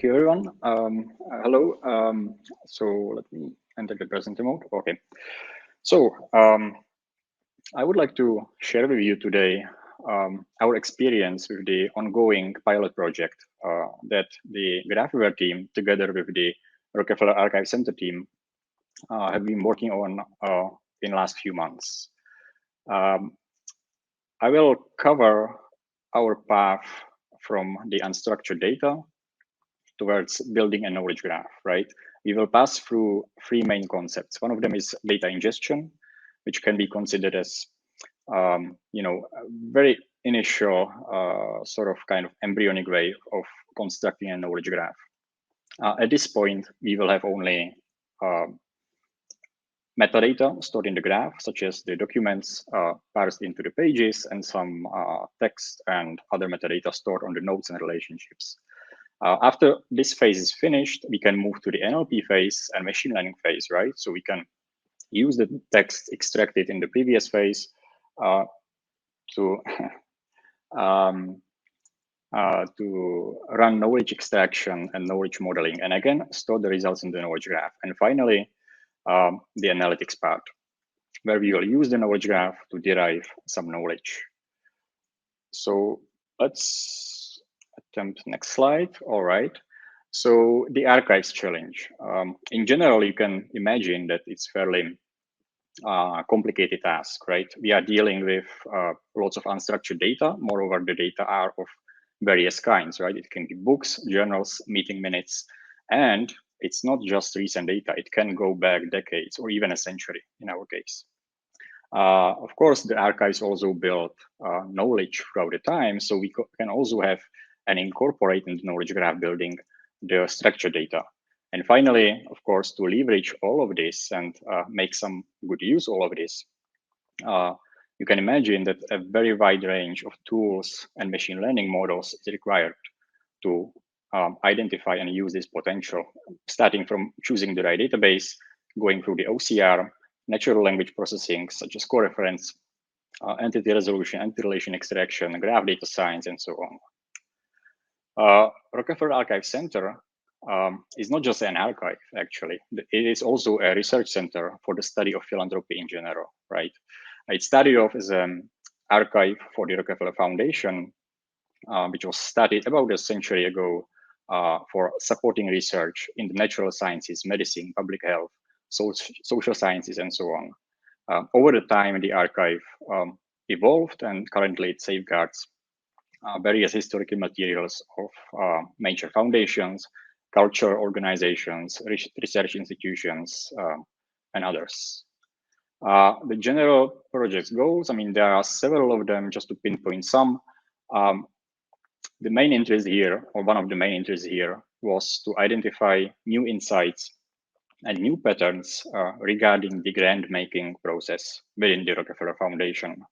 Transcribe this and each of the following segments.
Thank you, everyone. Hello. So let me enter the presenter mode. Okay. So I would like to share with you today our experience with the ongoing pilot project that the Graphware team, together with the Rockefeller Archive Center team, have been working on in the last few months. I will cover our path from the unstructured data towards building a knowledge graph, right? We will pass through three main concepts. One of them is data ingestion, which can be considered as, a very initial sort of kind of embryonic way of constructing a knowledge graph. At this point, we will have only metadata stored in the graph, such as the documents parsed into the pages and some text and other metadata stored on the nodes and relationships. After this phase is finished, we can move to the NLP phase and machine learning phase, right? So we can use the text extracted in the previous phase to run knowledge extraction and knowledge modeling, and again, store the results in the knowledge graph. And finally, the analytics part, where we will use the knowledge graph to derive some knowledge. So let's attempt next slide. All right. So the archives challenge. In general, you can imagine that it's fairly complicated task, right? We are dealing with lots of unstructured data. Moreover, the data are of various kinds, right? It can be books, journals, meeting minutes, and it's not just recent data. It can go back decades or even a century in our case. Of course, the archives also build knowledge throughout the time, so we can also have and incorporate in the knowledge graph building the structured data. And finally, of course, to leverage all of this and make some good use of all of this, you can imagine that a very wide range of tools and machine learning models is required to identify and use this potential, starting from choosing the right database, going through the OCR, natural language processing, such as coreference, entity resolution, entity relation extraction, graph data science, and so on. Rockefeller Archive Center is not just an archive, actually. It is also a research center for the study of philanthropy in general, right? It started off as an archive for the Rockefeller Foundation, which was started about a century ago for supporting research in the natural sciences, medicine, public health, social sciences, and so on. Over the time, the archive evolved, and currently it safeguards various historical materials of major foundations, cultural organizations, research institutions, and others. The general project goals, I mean, there are several of them, just to pinpoint some. The main interest here, or one of the main interests here, was to identify new insights and new patterns regarding the grant making process within the Rockefeller Foundation.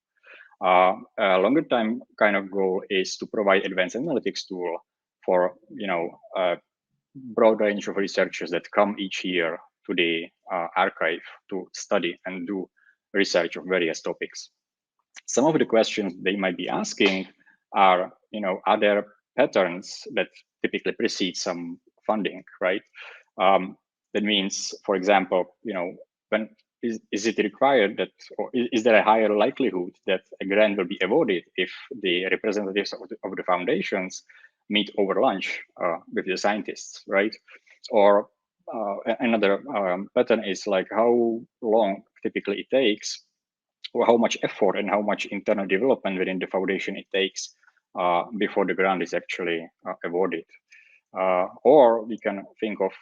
A longer time kind of goal is to provide advanced analytics tool for a broad range of researchers that come each year to the archive to study and do research of various topics. Some of the questions they might be asking are, are there patterns that typically precede some funding, right? That means, for example, when is it required that, or is there a higher likelihood that a grant will be awarded if the representatives of the foundations meet over lunch with the scientists, right? Or another pattern is like how long typically it takes, or how much effort and how much internal development within the foundation it takes before the grant is actually awarded. Or we can think of,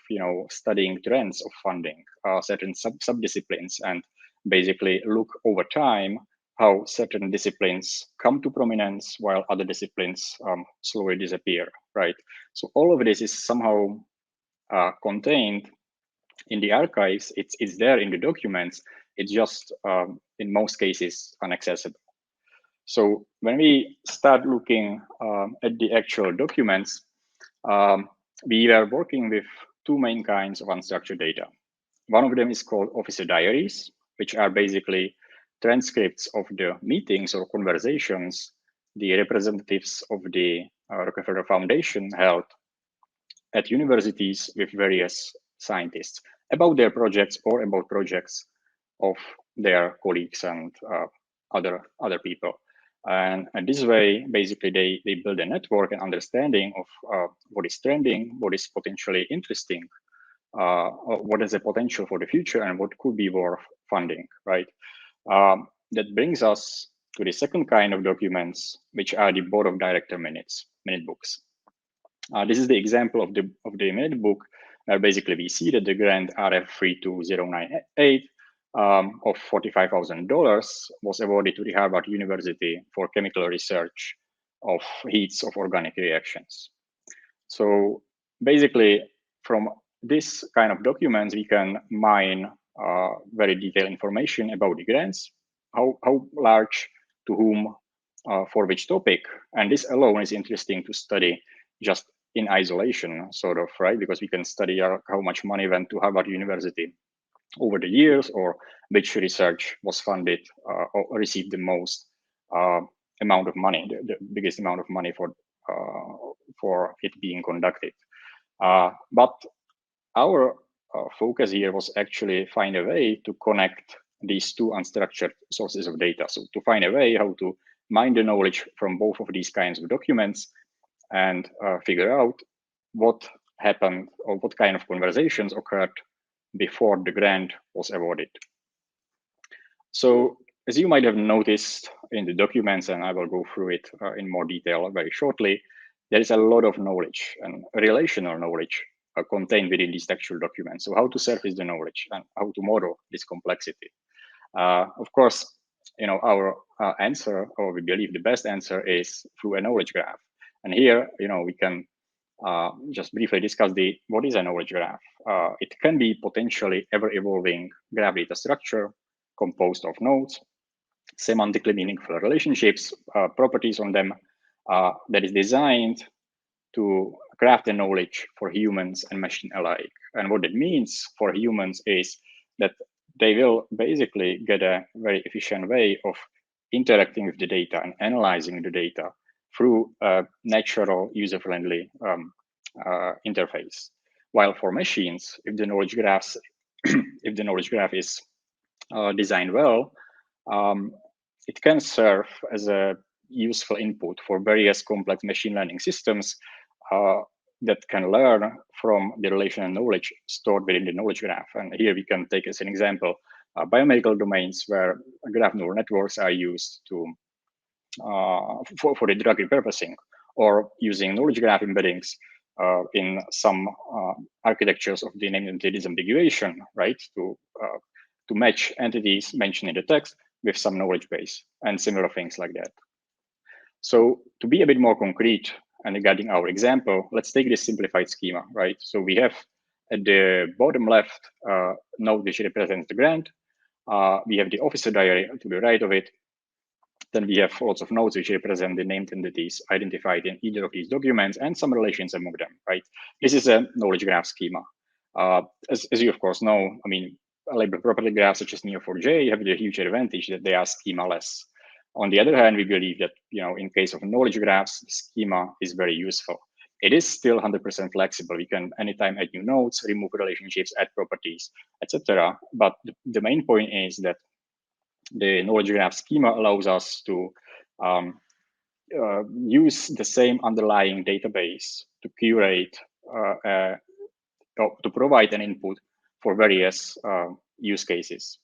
studying trends of funding, certain subdisciplines, and basically look over time how certain disciplines come to prominence while other disciplines slowly disappear, right? So all of this is somehow contained in the archives. It's there in the documents. It's just, in most cases, inaccessible. So when we start looking at the actual documents, we are working with two main kinds of unstructured data. One of them is called officer diaries, which are basically transcripts of the meetings or conversations the representatives of the Rockefeller Foundation held at universities with various scientists about their projects or about projects of their colleagues and other people. And this way, basically, they build a network and understanding of what is trending, what is potentially interesting, what is the potential for the future, and what could be worth funding, right? That brings us to the second kind of documents, which are the board of director minute books. This is the example of the minute book, where basically we see that the grant RF32098 of $45,000 was awarded to the Harvard University for chemical research of heats of organic reactions. So basically, from this kind of documents, we can mine very detailed information about the grants, how large, to whom, for which topic. And this alone is interesting to study just in isolation, sort of, right? Because we can study how much money went to Harvard University over the years, or which research was funded or received the most amount of money, the biggest amount of money for it being conducted. But our focus here was actually find a way to connect these two unstructured sources of data. So to find a way how to mine the knowledge from both of these kinds of documents and figure out what happened or what kind of conversations occurred before the grant was awarded. So as you might have noticed in the documents, and I will go through it in more detail very shortly, there is a lot of knowledge and relational knowledge contained within these textual documents. So how to surface the knowledge and how to model this complexity. Of course, our answer, or we believe the best answer, is through a knowledge graph. And here, we can just briefly discuss what is a knowledge graph. It can be potentially ever-evolving graph data structure composed of nodes, semantically meaningful relationships, properties on them, that is designed to craft the knowledge for humans and machine alike. And what it means for humans is that they will basically get a very efficient way of interacting with the data and analyzing the data through a natural, user-friendly interface. While for machines, if the knowledge graph is designed well, it can serve as a useful input for various complex machine learning systems that can learn from the relational knowledge stored within the knowledge graph. And here we can take as an example biomedical domains where graph neural networks are used to for the drug repurposing, or using knowledge graph embeddings in some architectures of the named entity disambiguation, right? To match entities mentioned in the text with some knowledge base and similar things like that. So to be a bit more concrete and regarding our example, let's take this simplified schema, right? So we have at the bottom left node which represents the grant. We have the officer diary to the right of it. Then we have lots of nodes which represent the named entities identified in either of these documents and some relations among them, right? This is a knowledge graph schema. As you of course know, I mean, label property graphs such as Neo4j have the huge advantage that they are schema-less. On the other hand, we believe that, in case of knowledge graphs, schema is very useful. It is still 100% flexible. We can anytime add new nodes, remove relationships, add properties, etc. But the main point is that the knowledge graph schema allows us to use the same underlying database to curate, to provide an input for various use cases.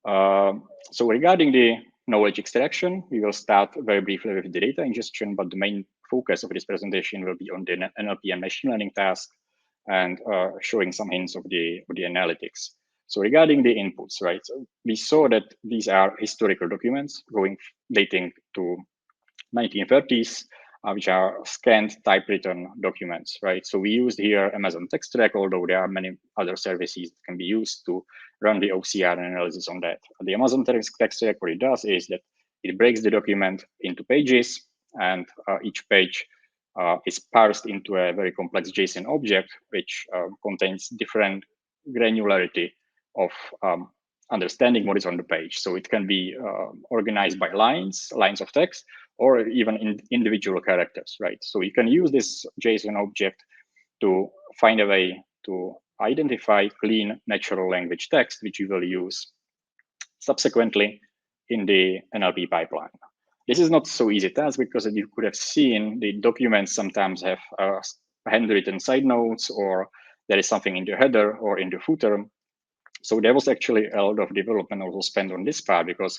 So regarding the knowledge extraction, we will start very briefly with the data ingestion, but the main focus of this presentation will be on the NLP and machine learning task and showing some hints of the analytics. So regarding the inputs, right? So we saw that these are historical documents dating to 1930s, which are scanned typewritten documents, right? So we used here Amazon Text Track, although there are many other services that can be used to run the OCR analysis on that. The Amazon Text Track, what it does is that it breaks the document into pages, and each page is parsed into a very complex JSON object, which contains different granularity of understanding what is on the page. So it can be organized by lines of text, or even in individual characters, right? So you can use this JSON object to find a way to identify clean natural language text, which you will use subsequently in the NLP pipeline. This is not so easy task because, as you could have seen, the documents sometimes have handwritten side notes, or there is something in the header or in the footer. So there was actually a lot of development also spent on this part, because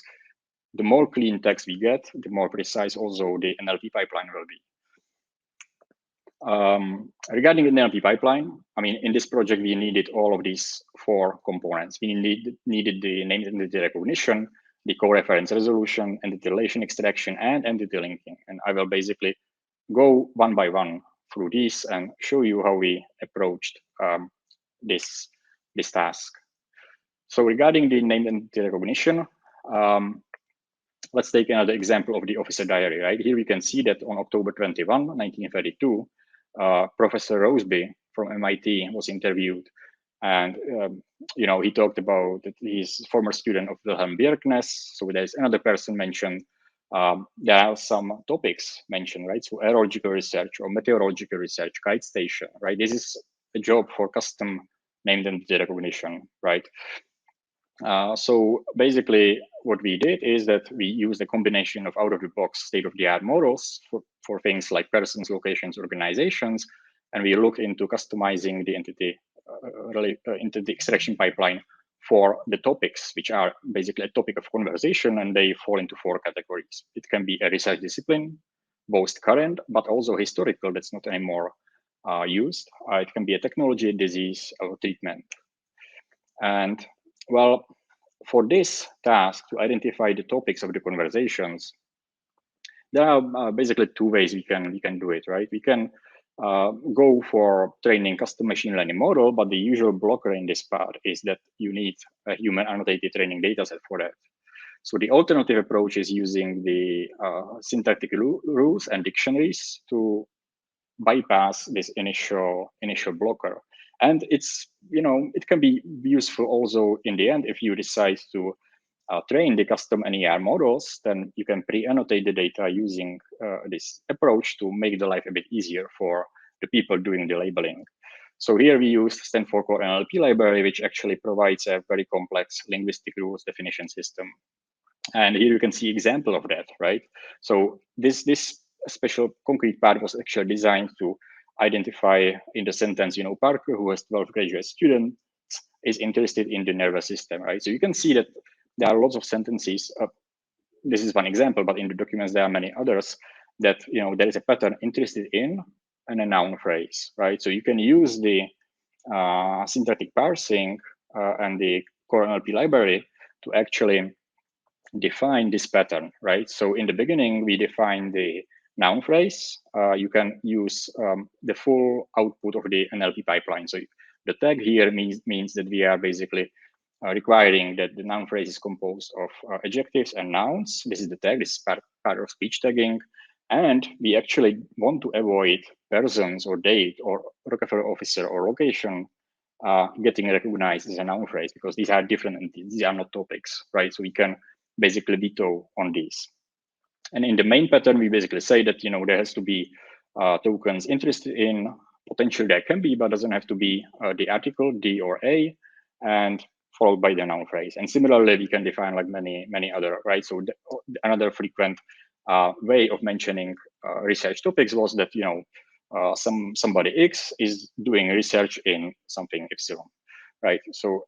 the more clean text we get, the more precise also the NLP pipeline will be. Regarding the NLP pipeline, I mean, in this project, we needed all of these 4 components. We needed the name entity recognition, the co-reference resolution, entity relation extraction, and entity linking. And I will basically go one by one through these and show you how we approached this task. So regarding the name entity recognition, let's take another example of the officer diary, right? Here we can see that on October 21, 1932, Professor Roseby from MIT was interviewed, and he talked about that he's a former student of Wilhelm Bjerknes. So there's another person mentioned. There are some topics mentioned, right? So aerological research or meteorological research, kite station, right? This is a job for custom named entity recognition, right? So basically, what we did is that we used a combination of out-of-the-box state-of-the-art models for things like persons, locations, organizations, and we look into customizing the entity extraction pipeline for the topics, which are basically a topic of conversation, and they fall into 4 categories. It can be a research discipline, both current, but also historical, that's not anymore used. It can be a technology, disease, or treatment. And well, for this task to identify the topics of the conversations, there are basically 2 ways we can do it, right? We can go for training custom machine learning model, but the usual blocker in this part is that you need a human annotated training data set for that. So the alternative approach is using the syntactic rules and dictionaries to bypass this initial blocker. And it's, it can be useful also in the end if you decide to train the custom NER models, then you can pre-annotate the data using this approach to make the life a bit easier for the people doing the labeling. So here we use Stanford Core NLP library, which actually provides a very complex linguistic rules definition system. And here you can see example of that, right? So this special concrete part was actually designed to identify in the sentence, Parker, who has 12 graduate students, is interested in the nervous system, right? So you can see that there are lots of sentences. This is one example, but in the documents, there are many others that, there is a pattern interested in and a noun phrase, right? So you can use the syntactic parsing and the Core NLP library to actually define this pattern, right? So in the beginning, we define the noun phrase. You can use the full output of the NLP pipeline. So the tag here means that we are basically requiring that the noun phrase is composed of adjectives and nouns. This is the tag, this is part of speech tagging. And we actually want to avoid persons or date or Rockefeller officer or location getting recognized as a noun phrase, because these are different entities, these are not topics, right? So we can basically veto on these. And in the main pattern, we basically say that, there has to be tokens interested in, potentially there can be, but doesn't have to be the article, D or A, and followed by the noun phrase. And similarly, we can define like many other, right? So another frequent way of mentioning research topics was that, somebody X is doing research in something epsilon, right? So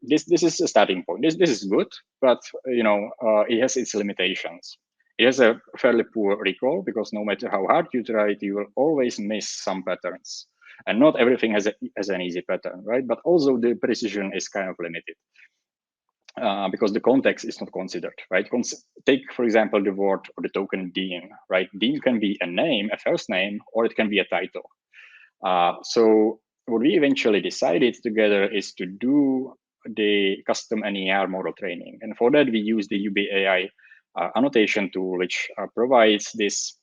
this is a starting point. This is good, but it has its limitations. It has a fairly poor recall, because no matter how hard you try it, you will always miss some patterns. And not everything has an easy pattern, right? But also the precision is kind of limited because the context is not considered, right? Take, for example, the word or the token Dean, right? Dean can be a name, a first name, or it can be a title. So what we eventually decided together is to do the custom NER model training. And for that, we use the UBAI annotation tool, which provides this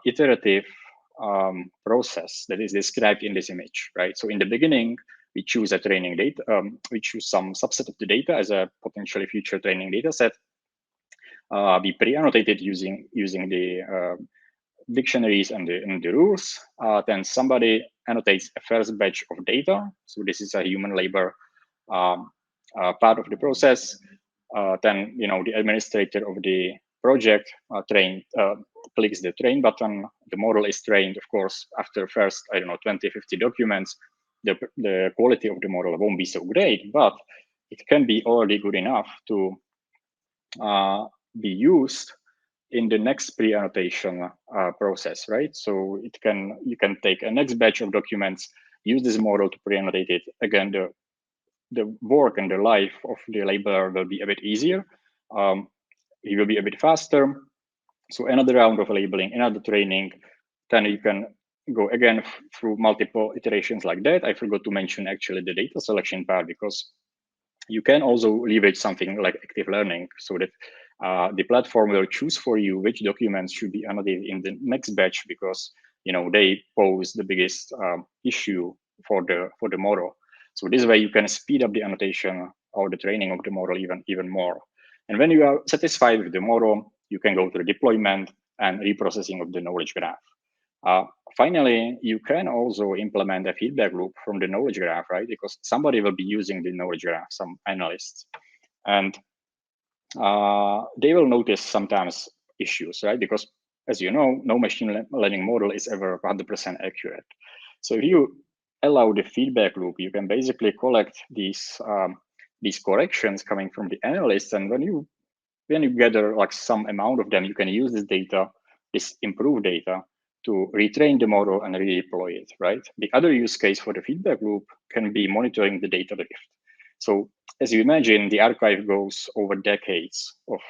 iterative process that is described in this image, right? So in the beginning, we choose a training data, we choose some subset of the data as a potentially future training data set. be pre-annotated using the dictionaries and the rules. Then somebody annotates a first batch of data. So this is a human labor part of the process. Then the administrator of the project clicks the train button. The model is trained, of course, after first 20, 50 documents. The quality of the model won't be so great, but it can be already good enough to be used in the next pre-annotation process, right? So you can take a next batch of documents, use this model to pre-annotate it. Again, the work and the life of the labeler will be a bit easier. It will be a bit faster. So another round of labeling, another training, then you can go again through multiple iterations like that. I forgot to mention actually the data selection part, because you can also leverage something like active learning, so that the platform will choose for you which documents should be annotated in the next batch, because they pose the biggest issue for the model. So this way you can speed up the annotation or the training of the model even more. And when you are satisfied with the model, you can go to the deployment and reprocessing of the knowledge graph. Finally, you can also implement a feedback loop from the knowledge graph, right? Because somebody will be using the knowledge graph, some analysts, and they will notice sometimes issues, right? Because as you know, no machine learning model is ever 100% accurate. So if you allow the feedback loop, you can basically collect these corrections coming from the analysts, and when you gather like some amount of them, you can use this data, this improved data, to retrain the model and redeploy it, right? The other use case for the feedback loop can be monitoring the data drift. So as you imagine, the archive goes over decades of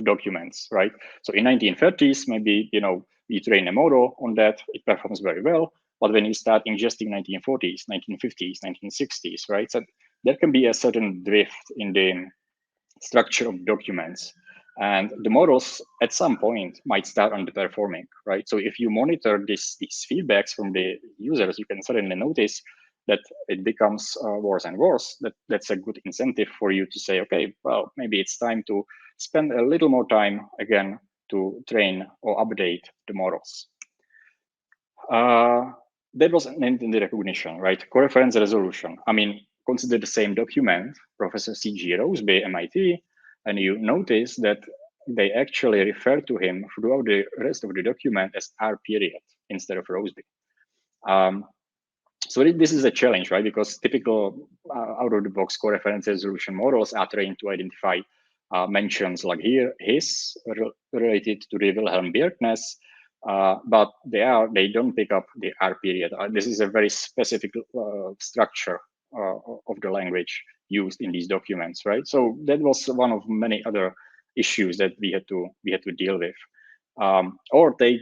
documents, right? So in 1930s, maybe you train a model on that, it performs very well. But when you start ingesting 1940s, 1950s, 1960s, right? So there can be a certain drift in the structure of documents. And the models at some point might start underperforming, right? So if you monitor these feedbacks from the users, you can suddenly notice that it becomes worse and worse. That's a good incentive for you to say, okay, well, maybe it's time to spend a little more time again to train or update the models. That was named in the recognition, right? Coreference resolution. I mean, consider the same document, Professor C.G. Roseby, MIT, and you notice that they actually refer to him throughout the rest of the document as R period instead of Roseby. So this is a challenge, right? Because typical out-of-the-box coreference resolution models are trained to identify mentions like here, his, related to the Wilhelm Bjerknes, but they don't pick up the R period. This is a very specific structure of the language used in these documents, right? So that was one of many other issues that we had to deal with. Or take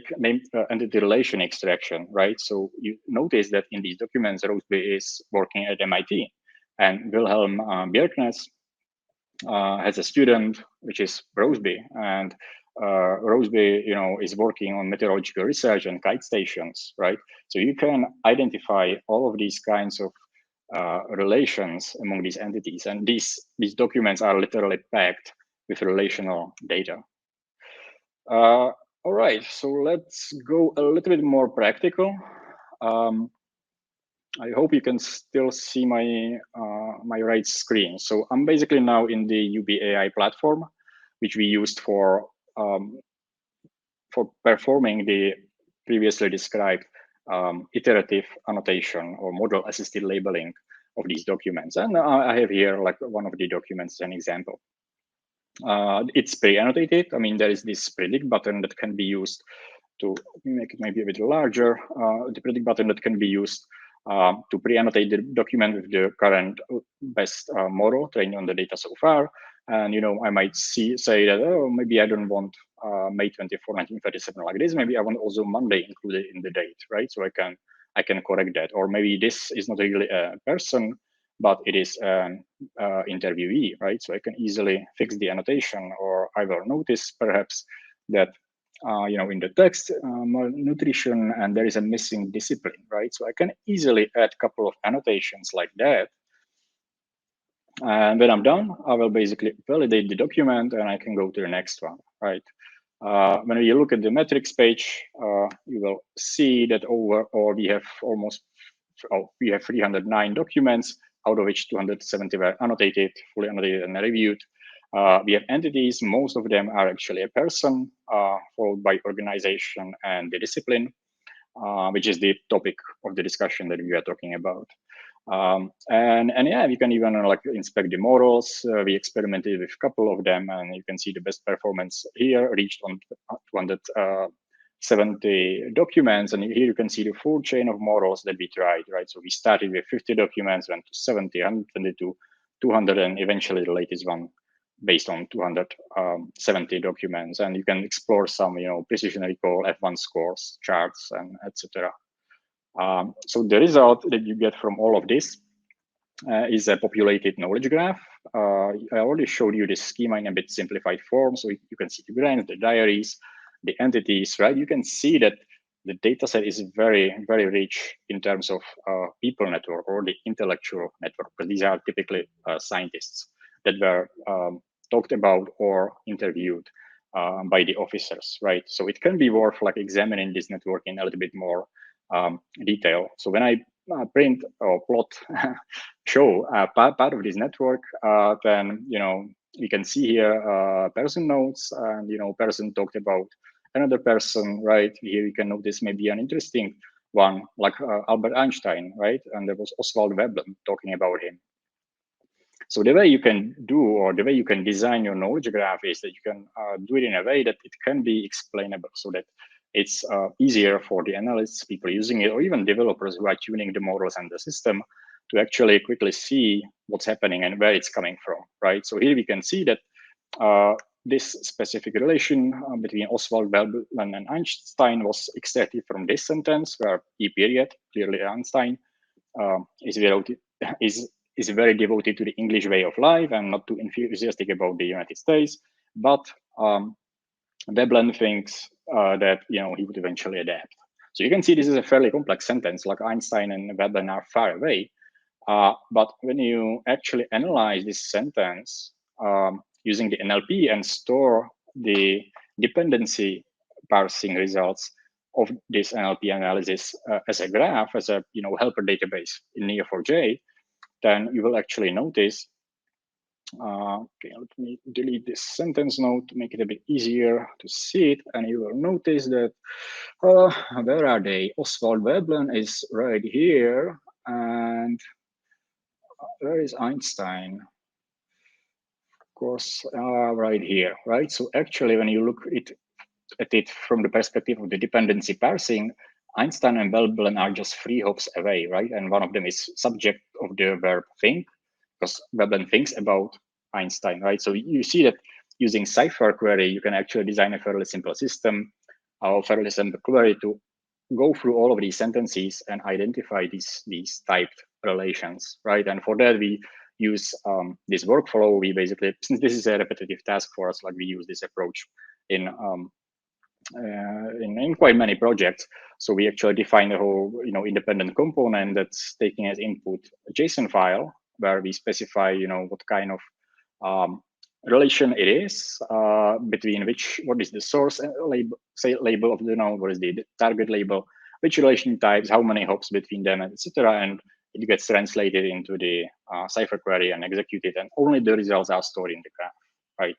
entity relation extraction, right? So you notice that in these documents, Roseby is working at MIT, and Wilhelm Bjerknes has a student, which is Roseby, and Roseby, is working on meteorological research and kite stations, right? So you can identify all of these kinds of relations among these entities, and these documents are literally packed with relational data. All right, so let's go a little bit more practical. I hope you can still see my my right screen. So I'm basically now in the UBAI platform, which we used for performing the previously described iterative annotation or model-assisted labeling of these documents. And I have here like one of the documents as an example. It's pre-annotated. I mean, there is this predict button that can be used to make it maybe a bit larger. The predict button that can be used to pre-annotate the document with the current best model trained on the data so far. And I might say that, oh, maybe I don't want May 24, 1937 like this. Maybe I want also Monday included in the date, right? So I can correct that. Or maybe this is not really a person, but it is an interviewee, right? So I can easily fix the annotation, or I will notice perhaps that, in the text, malnutrition, and there is a missing discipline, right? So I can easily add a couple of annotations like that And when I'm done, I will basically validate the document and I can go to the next one, right? When you look at the metrics page, you will see that overall we have we have 309 documents, out of which 270 were annotated, fully annotated and reviewed. We have entities, most of them are actually a person, followed by organization and the discipline, which is the topic of the discussion that we are talking about. And yeah, we can even like inspect the models. We experimented with a couple of them, and you can see the best performance here reached on 270 documents. And here you can see the full chain of models that we tried, right? So we started with 50 documents, went to 70, 122, 200, and eventually the latest one based on 270 documents. And you can explore some, precision recall, F1 scores, charts, and etc. So the result that you get from all of this is a populated knowledge graph. I already showed you this schema in a bit simplified form. So you can see the grants, the diaries, the entities, right? You can see that the data set is very, very rich in terms of people network or the intellectual network, because these are typically scientists that were talked about or interviewed by the officers, right? So it can be worth like examining this network in a little bit more detail. So when I print or plot show part of this network, then we can see here person notes, and person talked about another person, right? Here you can notice maybe an interesting one like Albert Einstein, right? And there was Oswald Veblen talking about him. So the way you can do, or the way you can design your knowledge graph, is that you can do it in a way that it can be explainable, so that it's easier for the analysts, people using it, or even developers who are tuning the models and the system to actually quickly see what's happening and where it's coming from, right? So here we can see that this specific relation between Oswald Veblen and Einstein was extracted from this sentence, where E period, clearly Einstein, is very devoted to the English way of life and not too enthusiastic about the United States. But Veblen thinks that he would eventually adapt. So you can see this is a fairly complex sentence. Like Einstein and Veblen are far away, but when you actually analyze this sentence using the NLP and store the dependency parsing results of this NLP analysis as a graph, as a helper database in Neo4j, then you will actually notice. Okay, let me delete this sentence note to make it a bit easier to see it, and you will notice that where are they? Oswald Veblen is right here, and where is Einstein? Of course, right here, right? So actually, when you look at it from the perspective of the dependency parsing, Einstein and Veblen are just 3 hops away, right? And one of them is subject of the verb think, because Veblen thinks about Einstein, right? So you see that using Cypher query, you can actually design a fairly simple system, or fairly simple query to go through all of these sentences and identify these typed relations, right? And for that, we use this workflow. We basically, since this is a repetitive task for us, like we use this approach in quite many projects. So we actually define a whole independent component that's taking as input a JSON file where we specify what kind of relation it is between what is the source label of the node, what is the target label, which relation types, how many hops between them, etc. And it gets translated into the Cypher query and executed, and only the results are stored in the graph, right?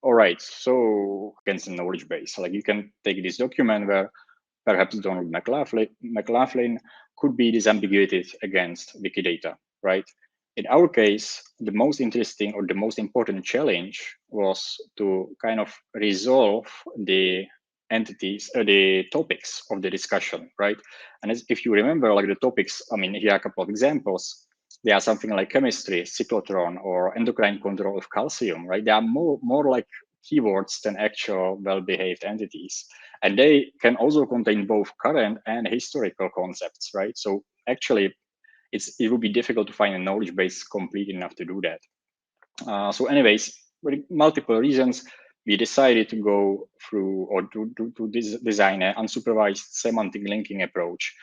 All right, so against the knowledge base, like you can take this document where perhaps Donald McLaughlin could be disambiguated against Wikidata, right? In our case, the most interesting or the most important challenge was to kind of resolve the entities, the topics of the discussion, right? And if you remember, like the topics, I mean, here are a couple of examples. They are something like chemistry, cyclotron, or endocrine control of calcium, right? They are more like keywords than actual well-behaved entities. And they can also contain both current and historical concepts, right? So actually, it would be difficult to find a knowledge base complete enough to do that. So anyways, for multiple reasons, we decided to go through or to design an unsupervised semantic linking approach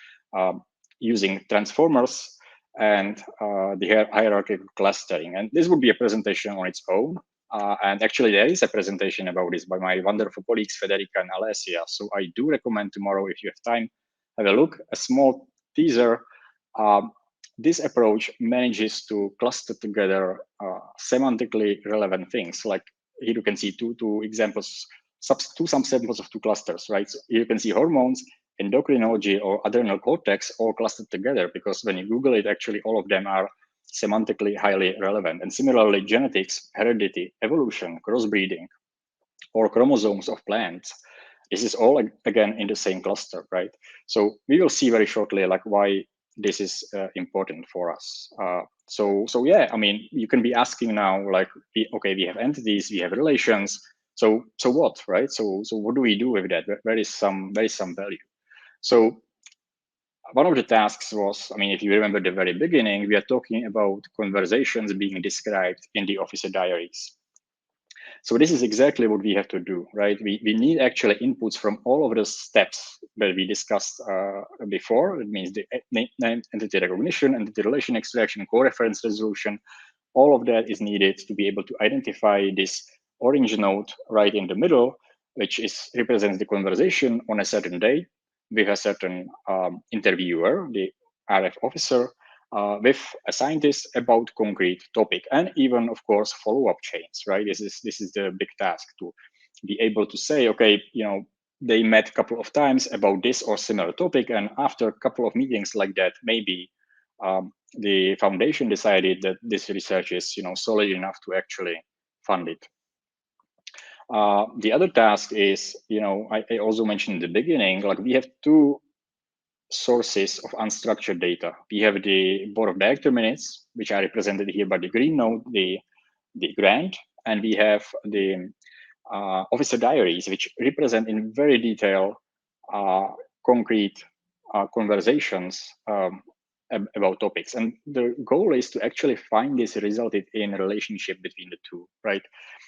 using transformers and the hierarchical clustering. And this would be a presentation on its own. And actually, there is a presentation about this by my wonderful colleagues, Federica and Alessia. So I do recommend tomorrow, if you have time, have a look. A small teaser. This approach manages to cluster together semantically relevant things. Like here you can see two examples, two subsamples of two clusters, right? So here you can see hormones, endocrinology, or adrenal cortex all clustered together, because when you Google it, actually all of them are semantically highly relevant. And similarly, genetics, heredity, evolution, crossbreeding, or chromosomes of plants. This is all again in the same cluster, right? So we will see very shortly like why this is important for us. So yeah, I mean, you can be asking now like, okay, we have entities, we have relations. So what, right? So what do we do with that? There is some value. So one of the tasks was, I mean, if you remember the very beginning, we are talking about conversations being described in the officer diaries. So this is exactly what we have to do, right? We need actually inputs from all of the steps that we discussed before. It means the name, entity recognition, entity relation extraction, co-reference resolution. All of that is needed to be able to identify this orange node right in the middle, which represents the conversation on a certain day with a certain interviewer, the RF officer, with a scientist about concrete topic, and even of course follow-up chains, right? This is the big task, to be able to say, okay, they met a couple of times about this or similar topic, and after a couple of meetings like that, maybe the foundation decided that this research is solid enough to actually fund it. The other task is, I also mentioned in the beginning, like we have two sources of unstructured data. We have the board of director minutes, which are represented here by the green node, the grant, and we have the officer diaries, which represent in very detail concrete conversations about topics. And the goal is to actually find this resulted in a relationship between the two, right?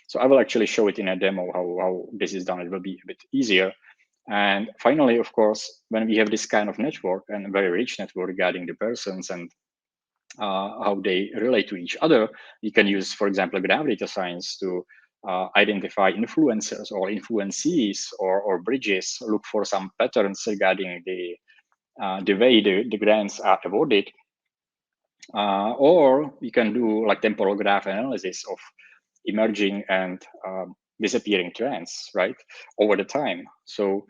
So I will actually show it in a demo how this is done. It will be a bit easier. And finally, of course, when we have this kind of network and a very rich network regarding the persons and how they relate to each other, you can use, for example, graph data science to identify influencers or influencees or bridges, look for some patterns regarding the way the grants are awarded. Or you can do like temporal graph analysis of emerging and disappearing trends, right, over the time. So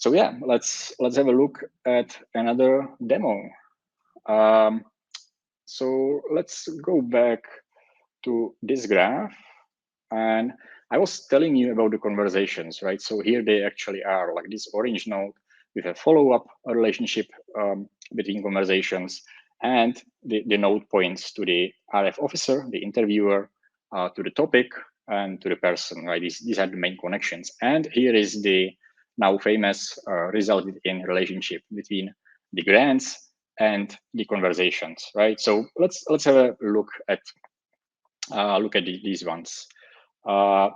yeah, let's have a look at another demo. So let's go back to this graph, and I was telling you about the conversations, right? So here they actually are, like this orange node with a follow-up relationship between conversations, and the node points to the RF officer, the interviewer, to the topic, and to the person, right? These are the main connections. And here is the now famous resulted in relationship between the grants and the conversations, right? So let's have a look at these ones.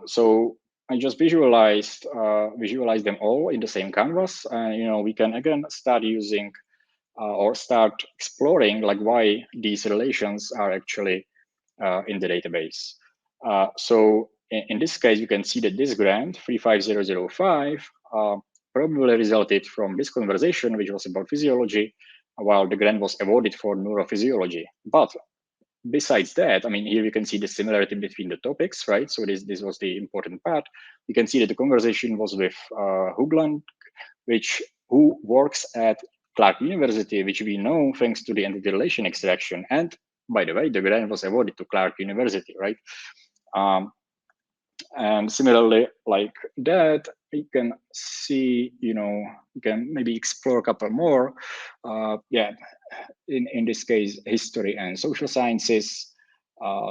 So I just visualize them all in the same canvas, and we can again start using or start exploring like why these relations are actually in the database. So in this case, you can see that this grant 35005 probably resulted from this conversation, which was about physiology, while the grant was awarded for neurophysiology. But besides that, I mean, here you can see the similarity between the topics, right? So this was the important part. You can see that the conversation was with Hoogland, who works at Clark University, which we know thanks to the entity relation extraction. And by the way, the grant was awarded to Clark University, right? And similarly, like that, you can see, you can maybe explore a couple more. Yeah, in this case, history and social sciences.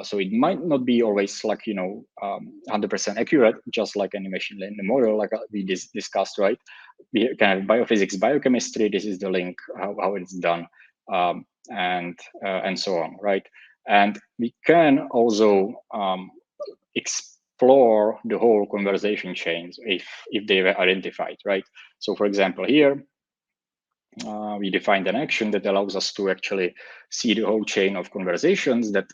So it might not be always like 100% accurate, just like any machine learning model, like we discussed, right? We can have biophysics, biochemistry. This is the link how it's done, and so on, right? And we can also explore the whole conversation chains if they were identified, right? So for example, here we defined an action that allows us to actually see the whole chain of conversations that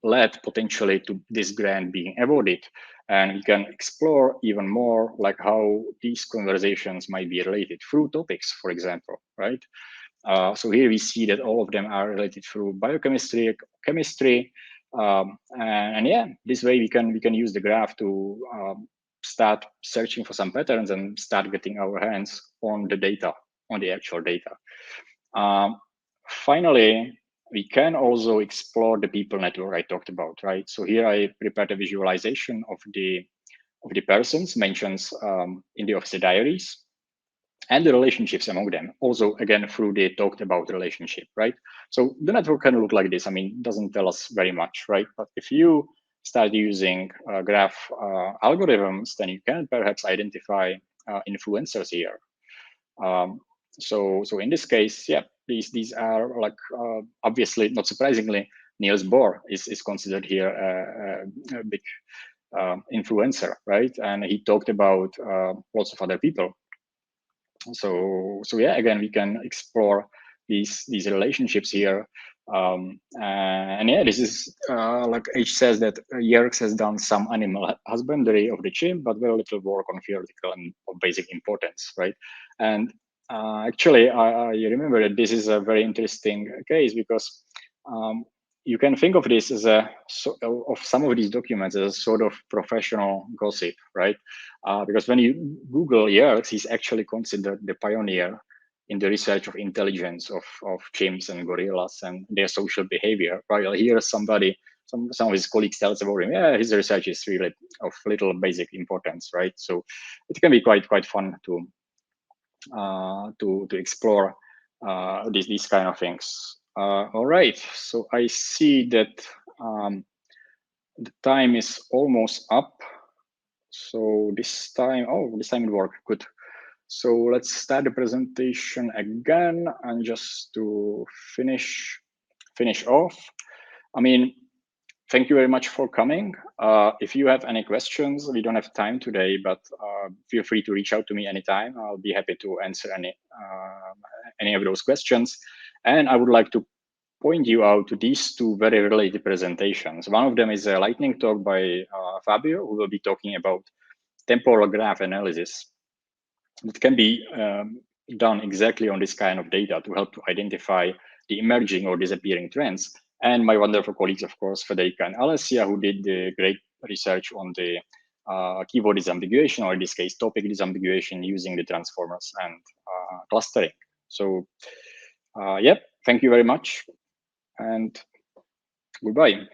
led potentially to this grant being awarded. And we can explore even more like how these conversations might be related through topics, for example, right? So here we see that all of them are related through biochemistry, chemistry, and yeah, this way we can use the graph to start searching for some patterns and start getting our hands on the data, on the actual data. Finally, we can also explore the people network I talked about, right? So here I prepared a visualization of the persons mentioned in the officer diaries and the relationships among them. Also, again, through the talked about relationship, right? So the network can look like this. I mean, it doesn't tell us very much, right? But if you start using graph algorithms, then you can perhaps identify influencers here. So in this case, yeah, these are like obviously, not surprisingly, Niels Bohr is considered here a big influencer, right? And he talked about lots of other people. So yeah, again, we can explore these relationships here. And yeah, this is like H says that Yerkes has done some animal husbandry of the chimp, but very little work on theoretical and of basic importance, right? And actually, I remember that this is a very interesting case because you can think of this as of some of these documents as a sort of professional gossip, right? Because when you Google Yerkes, he's actually considered the pioneer in the research of intelligence of chimps and gorillas and their social behavior. While here somebody, some of his colleagues tells about him, yeah, his research is really of little basic importance, right? So it can be quite fun to explore these kind of things. All right, so I see that the time is almost up. So this time it worked, good. So let's start the presentation again, and just to finish off. I mean, thank you very much for coming. If you have any questions, we don't have time today, but feel free to reach out to me anytime. I'll be happy to answer any of those questions. And I would like to point you out to these two very related presentations. One of them is a lightning talk by Fabio, who will be talking about temporal graph analysis. It can be done exactly on this kind of data to help to identify the emerging or disappearing trends. And my wonderful colleagues, of course, Federica and Alessia, who did the great research on the keyword disambiguation, or in this case, topic disambiguation using the transformers and clustering. So, yep, thank you very much, and goodbye.